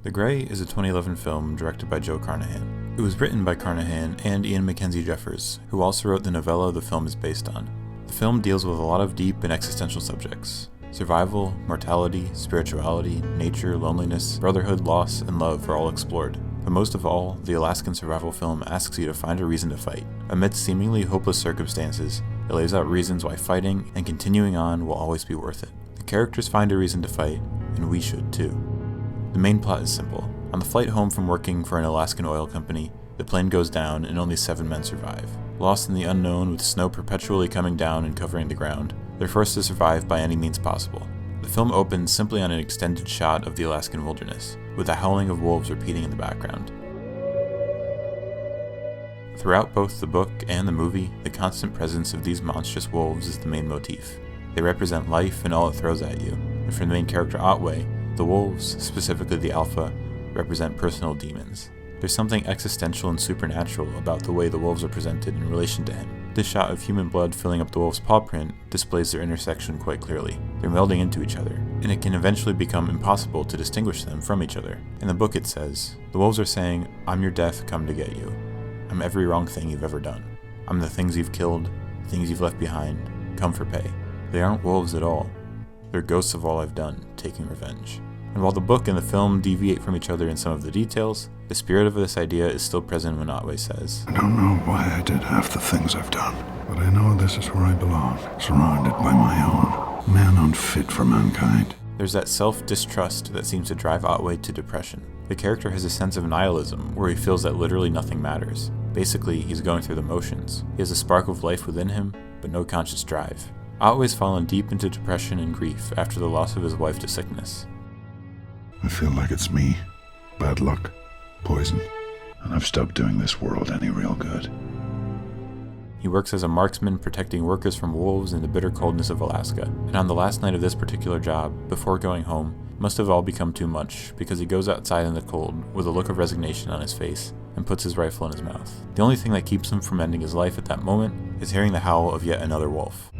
The Grey is a 2011 film directed by Joe Carnahan. It was written by Carnahan and Ian Mackenzie Jeffers, who also wrote the novella the film is based on. The film deals with a lot of deep and existential subjects. Survival, mortality, spirituality, nature, loneliness, brotherhood, loss, and love are all explored. But most of all, the Alaskan survival film asks you to find a reason to fight. Amidst seemingly hopeless circumstances, it lays out reasons why fighting and continuing on will always be worth it. The characters find a reason to fight, and we should too. The main plot is simple. On the flight home from working for an Alaskan oil company, the plane goes down and only 7 men survive. Lost in the unknown with snow perpetually coming down and covering the ground, they're forced to survive by any means possible. The film opens simply on an extended shot of the Alaskan wilderness, with the howling of wolves repeating in the background. Throughout both the book and the movie, the constant presence of these monstrous wolves is the main motif. They represent life and all it throws at you, and for the main character Otway, the wolves, specifically the alpha, represent personal demons. There's something existential and supernatural about the way the wolves are presented in relation to him. This shot of human blood filling up the wolf's paw print displays their intersection quite clearly. They're melding into each other, and it can eventually become impossible to distinguish them from each other. In the book it says, "The wolves are saying, 'I'm your death come to get you. I'm every wrong thing you've ever done. I'm the things you've killed, things you've left behind, come for pay.' They aren't wolves at all. They're ghosts of all I've done, taking revenge." And while the book and the film deviate from each other in some of the details, the spirit of this idea is still present when Otway says, "I don't know why I did half the things I've done, but I know this is where I belong, surrounded by my own, man unfit for mankind." There's that self-distrust that seems to drive Otway to depression. The character has a sense of nihilism where he feels that literally nothing matters. Basically, he's going through the motions. He has a spark of life within him, but no conscious drive. Otway's fallen deep into depression and grief after the loss of his wife to sickness. I feel like it's me, bad luck, poison, and I've stopped doing this world any real good. He works as a marksman protecting workers from wolves in the bitter coldness of Alaska, and on the last night of this particular job, before going home, must have all become too much because he goes outside in the cold with a look of resignation on his face and puts his rifle in his mouth. The only thing that keeps him from ending his life at that moment is hearing the howl of yet another wolf.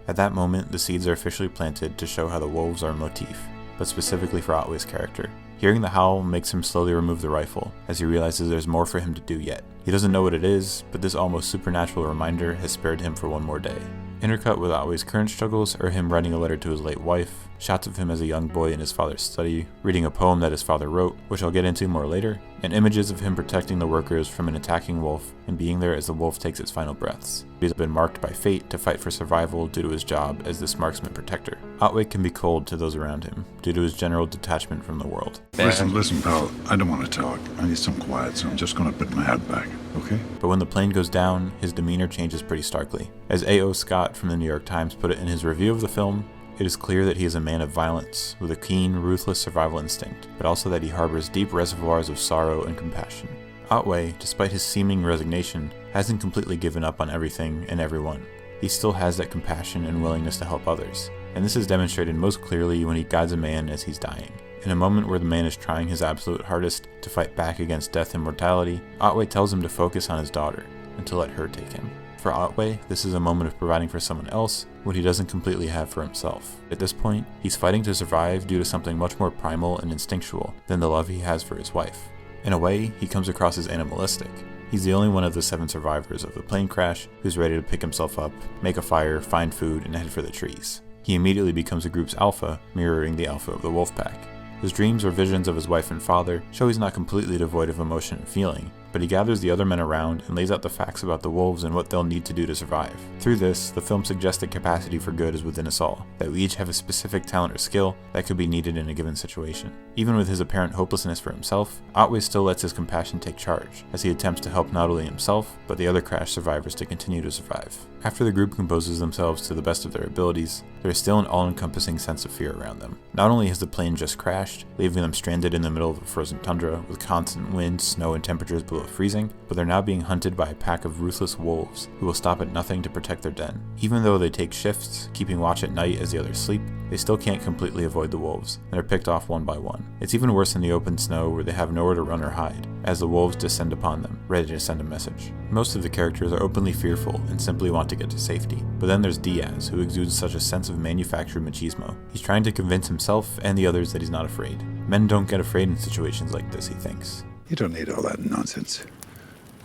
At that moment, the seeds are officially planted to show how the wolves are a motif, but specifically for Otway's character. Hearing the howl makes him slowly remove the rifle, as he realizes there's more for him to do yet. He doesn't know what it is, but this almost supernatural reminder has spared him for one more day. Intercut with Otway's current struggles are him writing a letter to his late wife, shots of him as a young boy in his father's study, reading a poem that his father wrote, which I'll get into more later, and images of him protecting the workers from an attacking wolf and being there as the wolf takes its final breaths. He's been marked by fate to fight for survival due to his job as this marksman protector. Otway can be cold to those around him, due to his general detachment from the world. Listen, pal, I don't want to talk. I need some quiet, so I'm just going to put my head back, okay? But when the plane goes down, his demeanor changes pretty starkly. As A.O. Scott from the New York Times put it in his review of the film, it is clear that he is a man of violence, with a keen, ruthless survival instinct, but also that he harbors deep reservoirs of sorrow and compassion. Otway, despite his seeming resignation, hasn't completely given up on everything and everyone. He still has that compassion and willingness to help others, and this is demonstrated most clearly when he guides a man as he's dying. In a moment where the man is trying his absolute hardest to fight back against death and mortality, Otway tells him to focus on his daughter, and to let her take him. For Otway, this is a moment of providing for someone else what he doesn't completely have for himself. At this point, he's fighting to survive due to something much more primal and instinctual than the love he has for his wife. In a way, he comes across as animalistic. He's the only one of the 7 survivors of the plane crash who's ready to pick himself up, make a fire, find food, and head for the trees. He immediately becomes the group's alpha, mirroring the alpha of the wolf pack. His dreams or visions of his wife and father show he's not completely devoid of emotion and feeling, but he gathers the other men around and lays out the facts about the wolves and what they'll need to do to survive. Through this, the film suggests that capacity for good is within us all, that we each have a specific talent or skill that could be needed in a given situation. Even with his apparent hopelessness for himself, Otway still lets his compassion take charge, as he attempts to help not only himself, but the other crash survivors to continue to survive. After the group composes themselves to the best of their abilities, there is still an all-encompassing sense of fear around them. Not only has the plane just crashed, leaving them stranded in the middle of a frozen tundra with constant wind, snow, and temperatures below freezing, but they're now being hunted by a pack of ruthless wolves who will stop at nothing to protect their den. Even though they take shifts, keeping watch at night as the others sleep, they still can't completely avoid the wolves, and are picked off one by one. It's even worse in the open snow where they have nowhere to run or hide. as the wolves descend upon them, ready to send a message. Most of the characters are openly fearful and simply want to get to safety. But then there's Diaz, who exudes such a sense of manufactured machismo. He's trying to convince himself and the others that he's not afraid. Men don't get afraid in situations like this, he thinks. You don't need all that nonsense.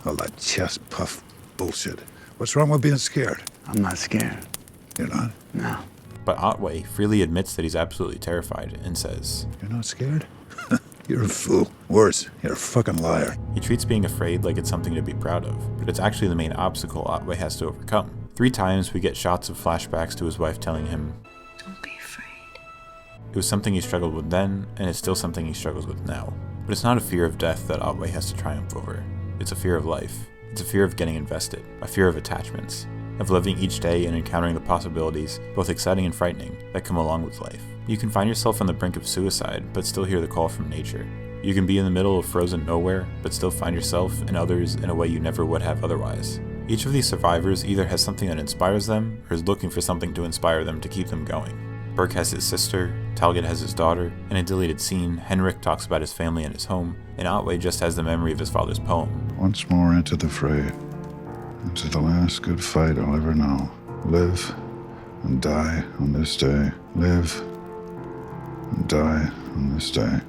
All that chest puff bullshit. What's wrong with being scared? I'm not scared. You're not? No. But Otway freely admits that he's absolutely terrified and says, You're not scared? You're a fool. Worse, you're a fucking liar. He treats being afraid like it's something to be proud of, but it's actually the main obstacle Otway has to overcome. 3 times we get shots of flashbacks to his wife telling him, Don't be afraid. it was something he struggled with then, and it's still something he struggles with now. But it's not a fear of death that Otway has to triumph over. It's a fear of life. It's a fear of getting invested, a fear of attachments, of living each day and encountering the possibilities, both exciting and frightening, that come along with life. You can find yourself on the brink of suicide, but still hear the call from nature. You can be in the middle of frozen nowhere, but still find yourself and others in a way you never would have otherwise. Each of these survivors either has something that inspires them, or is looking for something to inspire them to keep them going. Burke has his sister, Talget has his daughter, in a deleted scene, Henrik talks about his family and his home, and Otway just has the memory of his father's poem. Once more into the fray. Into the last good fight I'll ever know. Live and die on this day. Live and die on this day.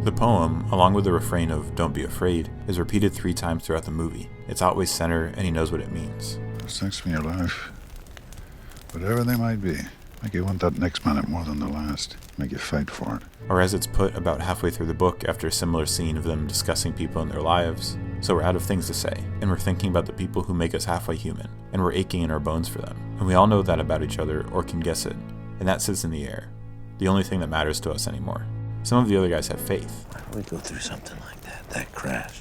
The poem, along with the refrain of "Don't be afraid," is repeated 3 times throughout the movie. It's Otway's center, and he knows what it means. What's next in your life? Whatever they might be. Make you want that next minute more than the last. Make you fight for it. Or as it's put about halfway through the book after a similar scene of them discussing people in their lives, so we're out of things to say, and we're thinking about the people who make us halfway human, and we're aching in our bones for them. And we all know that about each other, or can guess it, and that sits in the air. The only thing that matters to us anymore. Some of the other guys have faith. Why would we go through something like that crash?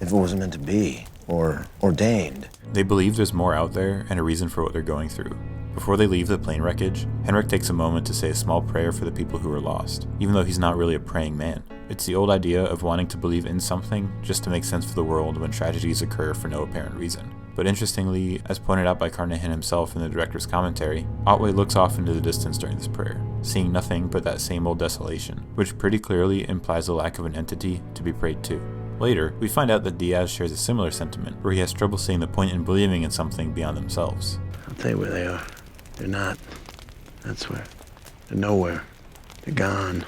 If it wasn't meant to be, or ordained. They believe there's more out there and a reason for what they're going through. Before they leave the plane wreckage, Henrik takes a moment to say a small prayer for the people who were lost, even though he's not really a praying man. It's the old idea of wanting to believe in something just to make sense for the world when tragedies occur for no apparent reason. But interestingly, as pointed out by Carnahan himself in the director's commentary, Otway looks off into the distance during this prayer, seeing nothing but that same old desolation, which pretty clearly implies the lack of an entity to be prayed to. Later, we find out that Diaz shares a similar sentiment, where he has trouble seeing the point in believing in something beyond themselves. I'll tell you where they are. They're not. That's where. They're nowhere. They're gone.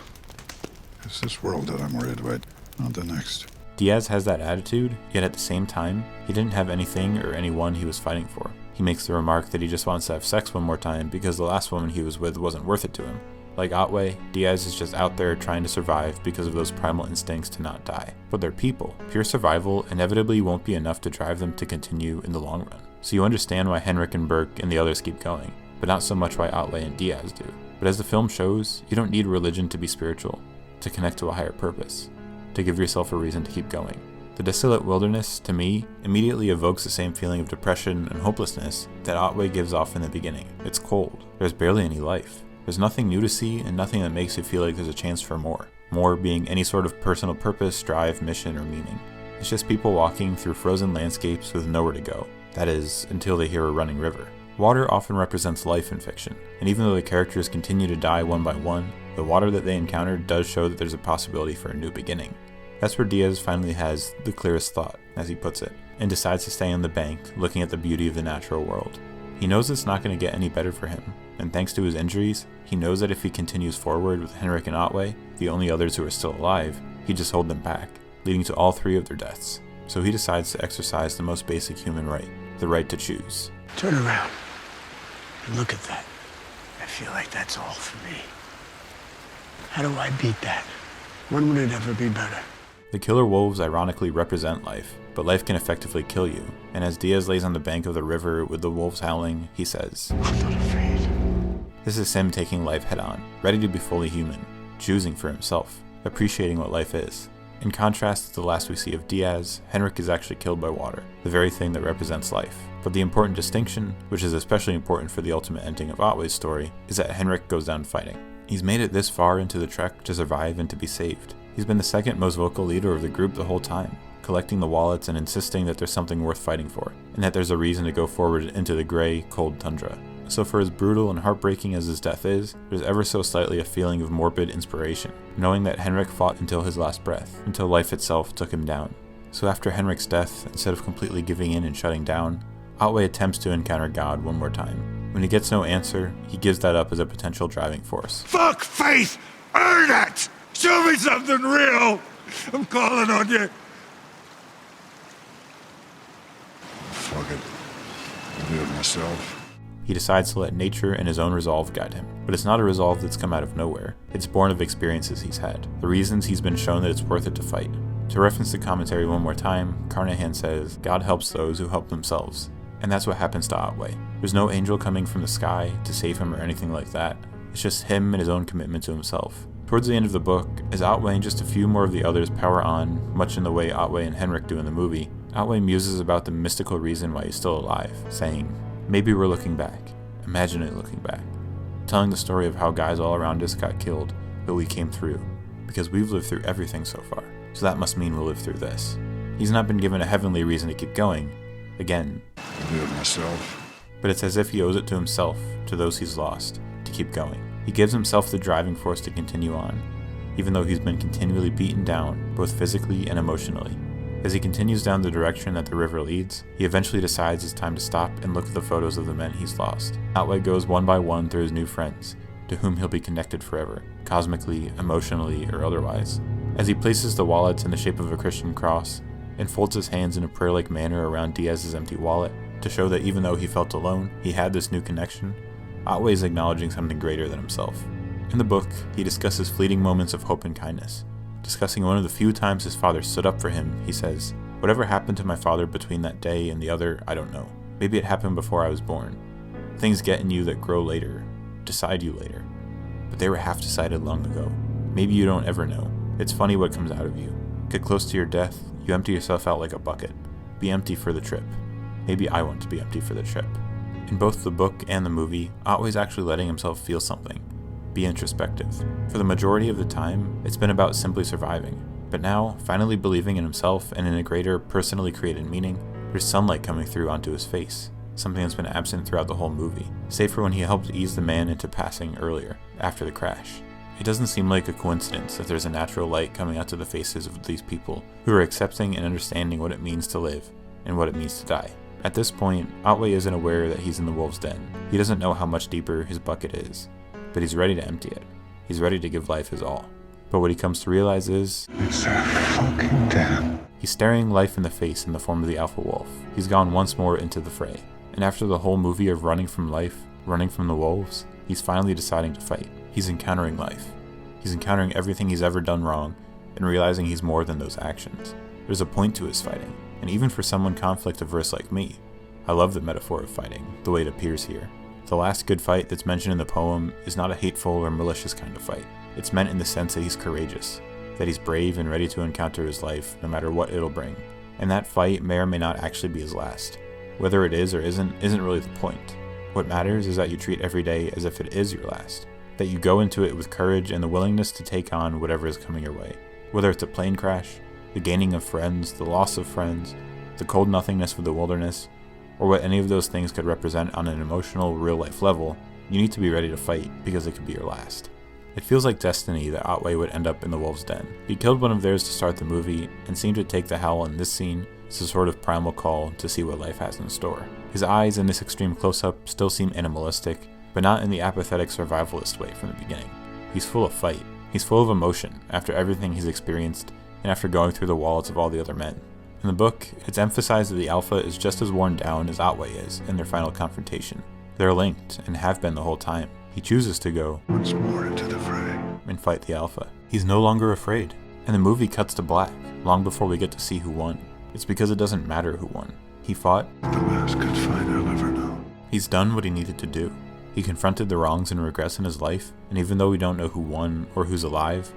It's this world that I'm worried about, not the next. Diaz has that attitude, yet at the same time, he didn't have anything or anyone he was fighting for. He makes the remark that he just wants to have sex one more time because the last woman he was with wasn't worth it to him. Like Otway, Diaz is just out there trying to survive because of those primal instincts to not die. But they're people. Pure survival inevitably won't be enough to drive them to continue in the long run. So you understand why Henrik and Burke and the others keep going, but not so much why Otway and Diaz do. But as the film shows, you don't need religion to be spiritual, to connect to a higher purpose, to give yourself a reason to keep going. The desolate wilderness, to me, immediately evokes the same feeling of depression and hopelessness that Otway gives off in the beginning. It's cold. There's barely any life. There's nothing new to see and nothing that makes you feel like there's a chance for more. More being any sort of personal purpose, drive, mission, or meaning. It's just people walking through frozen landscapes with nowhere to go. That is, until they hear a running river. Water often represents life in fiction, and even though the characters continue to die one by one, the water that they encounter does show that there's a possibility for a new beginning. That's where Diaz finally has the clearest thought, as he puts it, and decides to stay on the bank, looking at the beauty of the natural world. He knows it's not going to get any better for him, and thanks to his injuries, he knows that if he continues forward with Henrik and Otway, the only others who are still alive, he'd just hold them back, leading to all 3 of their deaths. So he decides to exercise the most basic human right, the right to choose. Turn around and look at that. I feel like that's all for me. How do I beat that? When would it ever be better? The killer wolves ironically represent life, but life can effectively kill you, and as Diaz lays on the bank of the river with the wolves howling, he says, I'm not afraid. This is him taking life head on, ready to be fully human, choosing for himself, appreciating what life is. In contrast to the last we see of Diaz, Henrik is actually killed by water, the very thing that represents life. But the important distinction, which is especially important for the ultimate ending of Otway's story, is that Henrik goes down fighting. He's made it this far into the trek to survive and to be saved. He's been the second most vocal leader of the group the whole time, collecting the wallets and insisting that there's something worth fighting for, and that there's a reason to go forward into the gray, cold tundra. So for as brutal and heartbreaking as his death is, there's ever so slightly a feeling of morbid inspiration, knowing that Henrik fought until his last breath, until life itself took him down. So after Henrik's death, instead of completely giving in and shutting down, Otway attempts to encounter God one more time. When he gets no answer, he gives that up as a potential driving force. Fuck faith! Earn it! Show me something real! I'm calling on you! Fuck it. I'll do it myself. He decides to let nature and his own resolve guide him. But it's not a resolve that's come out of nowhere. It's born of experiences he's had, the reasons he's been shown that it's worth it to fight. To reference the commentary one more time, Carnahan says, God helps those who help themselves. And that's what happens to Otway. There's no angel coming from the sky to save him or anything like that. It's just him and his own commitment to himself. Towards the end of the book, as Otway and just a few more of the others power on, much in the way Otway and Henrik do in the movie, Otway muses about the mystical reason why he's still alive, saying, maybe we're looking back. Imagine it looking back. Telling the story of how guys all around us got killed, but we came through. Because we've lived through everything so far. So that must mean we'll live through this. He's not been given a heavenly reason to keep going. Again. I'll do it myself. But it's as if he owes it to himself, to those he's lost, to keep going. He gives himself the driving force to continue on, even though he's been continually beaten down, both physically and emotionally. As he continues down the direction that the river leads, he eventually decides it's time to stop and look at the photos of the men he's lost. Otway goes one by one through his new friends, to whom he'll be connected forever, cosmically, emotionally, or otherwise. As he places the wallets in the shape of a Christian cross, and folds his hands in a prayer-like manner around Diaz's empty wallet, to show that even though he felt alone, he had this new connection, Otway is acknowledging something greater than himself. In the book, he discusses fleeting moments of hope and kindness. Discussing one of the few times his father stood up for him, he says, "Whatever happened to my father between that day and the other, I don't know. Maybe it happened before I was born. Things get in you that grow later, decide you later. But they were half decided long ago. Maybe you don't ever know. It's funny what comes out of you. Get close to your death, you empty yourself out like a bucket. Be empty for the trip. Maybe I want to be empty for the trip." In both the book and the movie, Otway's actually letting himself feel something. Be introspective. For the majority of the time, it's been about simply surviving. But now, finally believing in himself and in a greater, personally created meaning, there's sunlight coming through onto his face, something that's been absent throughout the whole movie, save for when he helped ease the man into passing earlier, after the crash. It doesn't seem like a coincidence that there's a natural light coming out to the faces of these people, who are accepting and understanding what it means to live, and what it means to die. At this point, Otway isn't aware that he's in the wolf's den. He doesn't know how much deeper his bucket is, but he's ready to empty it. He's ready to give life his all. But what he comes to realize is, It's a fucking den. he's staring life in the face in the form of the alpha wolf. He's gone once more into the fray. And after the whole movie of running from life, running from the wolves, he's finally deciding to fight. He's encountering life. He's encountering everything he's ever done wrong, and realizing he's more than those actions. There's a point to his fighting, and even for someone conflict-averse like me, I love the metaphor of fighting, the way it appears here. The last good fight that's mentioned in the poem is not a hateful or malicious kind of fight. It's meant in the sense that he's courageous, that he's brave and ready to encounter his life, no matter what it'll bring. And that fight may or may not actually be his last. Whether it is or isn't really the point. What matters is that you treat every day as if it is your last. That you go into it with courage and the willingness to take on whatever is coming your way. Whether it's a plane crash, the gaining of friends, the loss of friends, the cold nothingness of the wilderness, or what any of those things could represent on an emotional, real-life level, you need to be ready to fight because it could be your last. It feels like destiny that Otway would end up in the wolf's den. He killed one of theirs to start the movie, and seemed to take the howl in this scene as a sort of primal call to see what life has in store. His eyes in this extreme close-up still seem animalistic, but not in the apathetic survivalist way from the beginning. He's full of fight. He's full of emotion after everything he's experienced, and after going through the wallets of all the other men. In the book, it's emphasized that the Alpha is just as worn down as Otway is in their final confrontation. They're linked, and have been the whole time. He chooses to go Once more into the fray. and fight the Alpha. He's no longer afraid, and the movie cuts to black, long before we get to see who won. It's because it doesn't matter who won. He fought. The last good fight I'll ever know. He's done what he needed to do. He confronted the wrongs and regrets in his life, and even though we don't know who won or who's alive,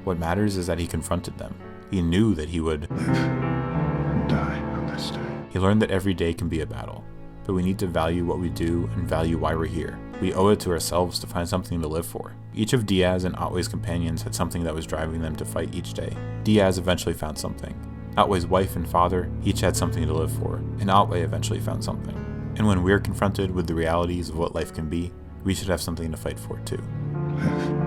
what matters is that he confronted them. He knew that he would Live and die on this day. He learned that every day can be a battle, but we need to value what we do and value why we're here. We owe it to ourselves to find something to live for. Each of Diaz and Otway's companions had something that was driving them to fight each day. Diaz eventually found something. Otway's wife and father each had something to live for, and Otway eventually found something. And when we're confronted with the realities of what life can be, we should have something to fight for too. Live.